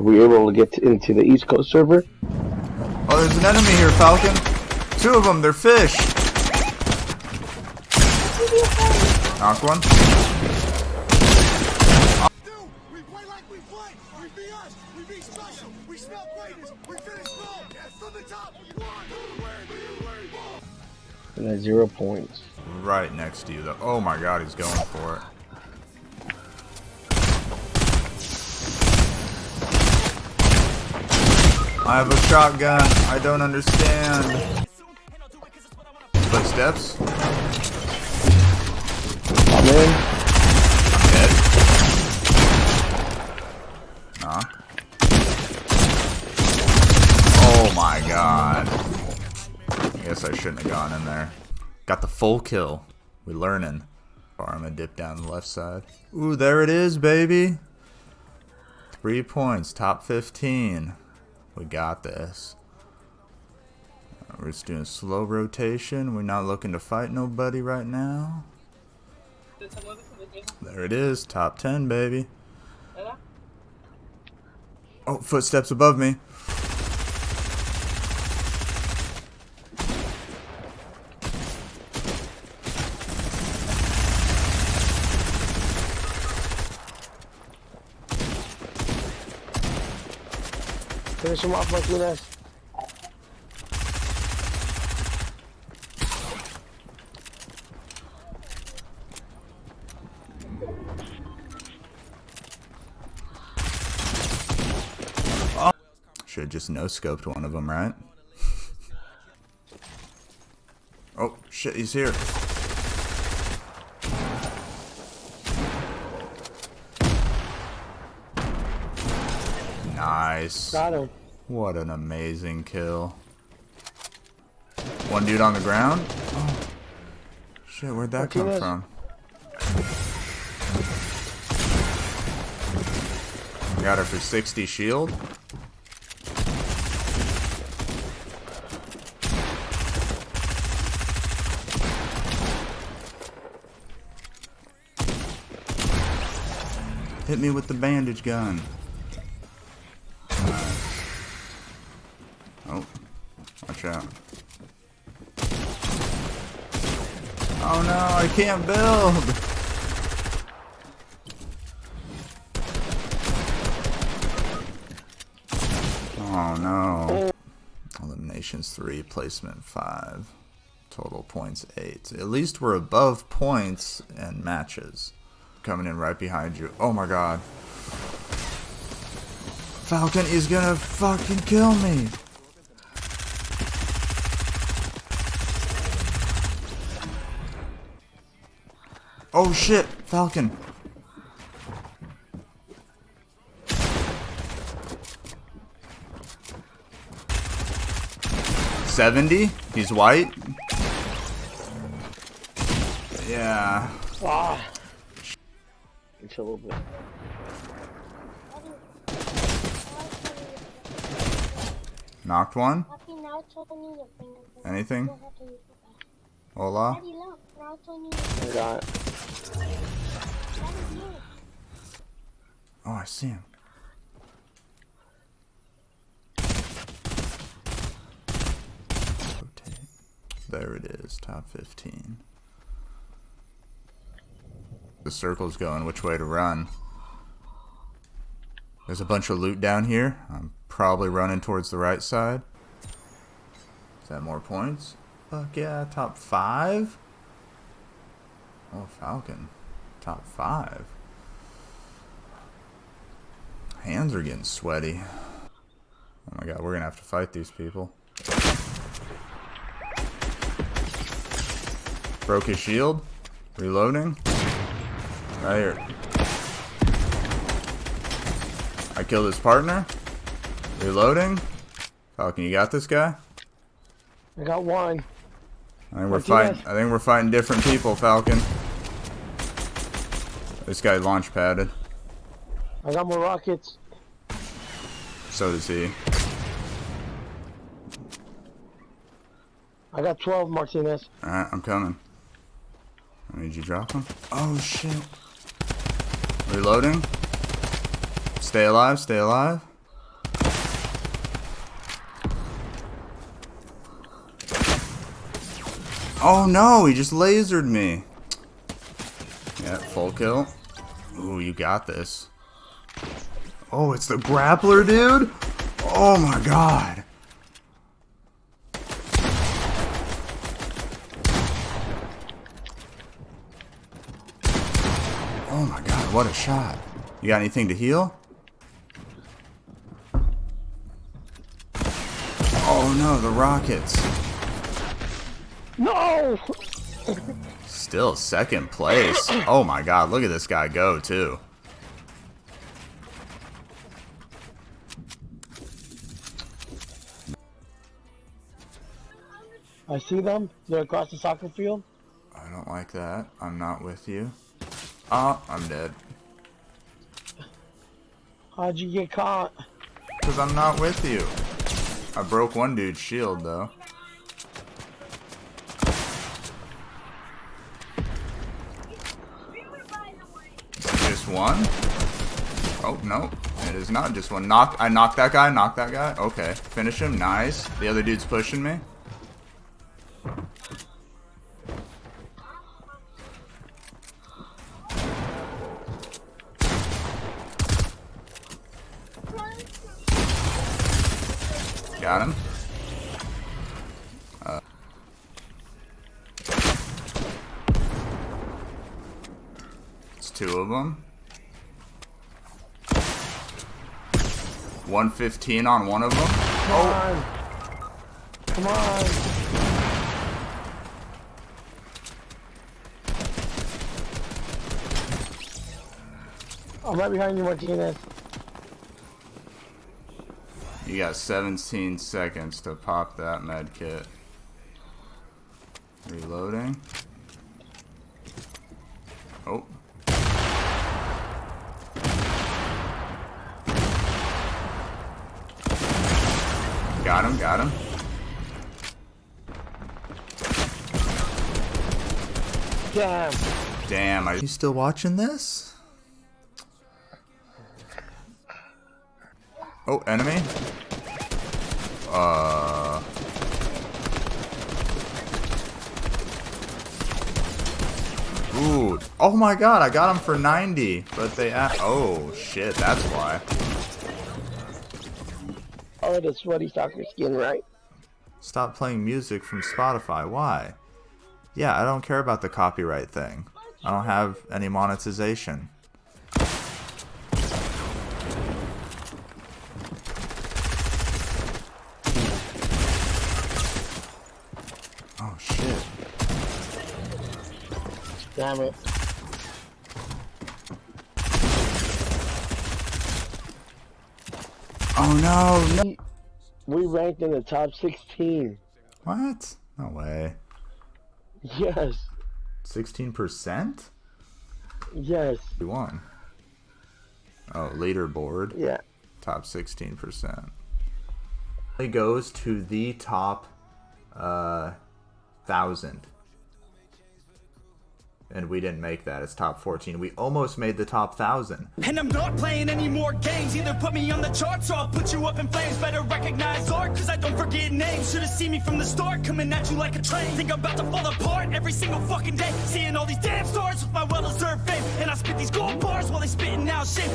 Are we able to get into the East Coast server? Oh, there's an enemy here, Falcon. Two of them, they're fish. Knock one. We play like we play. We be us. We be special. We smell greatness. We finish strong. From the top. And that's 0 points. Right next to you, though. Oh my god, he's going for it. I have a shotgun. I don't understand. Footsteps. I'm in. Dead. Knock. Oh my god. I guess I shouldn't have gone in there. Got the full kill. We're learning. I'm gonna dip down the left side. Ooh, there it is, baby. 3 points, top 15. We got this. We're just doing slow rotation. We're not looking to fight nobody right now. There it is, top 10, baby. Oh, footsteps above me. Finish him off, Martinez. Oh. Should have just no-scoped one of them, right? Oh, shit, he's here. Nice. Got him. What an amazing kill. One dude on the ground. Oh. Shit, where'd that come from? Got her for 60 shield. Hit me with the bandage gun. Oh, watch out. Oh no, I can't build! Oh no. Eliminations 3, placement 5. Total points 8. At least we're above points and matches. Coming in right behind you. Oh my god. Falcon is gonna fucking kill me! Oh shit, Falcon. $70? He's white? Yeah. Ah. It's a little bit. Knocked one? Anything? Hola? I got it. Oh, I see him. Rotate. There it is, top 15. The circle's going which way to run. There's a bunch of loot down here. I'm probably running towards the right side. Is that more points? Fuck yeah, top 5? Oh, Falcon. Top 5. Hands are getting sweaty. Oh my god, we're gonna have to fight these people. Broke his shield. Reloading. Right here. I killed his partner. Reloading. Falcon, you got this guy? I got one. I think we're fighting different people, Falcon. This guy launch padded. I got more rockets. So does he. I got 12, Martinez. Alright, I'm coming. I need you to drop him. Oh shit. Reloading. Stay alive, stay alive. Oh no, he just lasered me. Yeah, full kill. Ooh, you got this. Oh, it's the grappler, dude? Oh my god. Oh my god, what a shot. You got anything to heal? Oh no, the rockets. No! Still second place. Oh my god, look at this guy go too. I see them. They're across the soccer field. I don't like that. I'm not with you. Oh, I'm dead. How'd you get caught? Because I'm not with you. I broke one dude's shield though. Just one? Oh, no. It is not just one. I knocked that guy, Okay, finish him. Nice. The other dude's pushing me. Got him. It's two of them. 115 on one of them. Come on. Come on. I'm right behind you, Martinez. You got 17 seconds to pop that med kit. Reloading. Oh. Got him, got him. Damn. Damn, are you still watching this? Oh, enemy. Ooh. Oh my god, I got him for 90. But they oh shit, that's why. Oh, the sweaty soccer skin, right? Stop playing music from Spotify. Why? Yeah, I don't care about the copyright thing. I don't have any monetization. Oh shit. Damn it. Oh no, no. We ranked in the top 16. What? No way. Yes. 16%? Yes. We won. Oh, leaderboard. Yeah. Top 16%. It goes to the top 1,000. And we didn't make that. It's top 14. We almost made the top 1,000. And I'm not playing any more games. Either put me on the charts or I'll put you up in flames. Better recognize art, cause I don't forget names. Should've seen me from the start, coming at you like a train. Think I'm about to fall apart every single fucking day. Seeing all these damn stars with my well-deserved fame. And I spit these gold bars while they spitting out shit.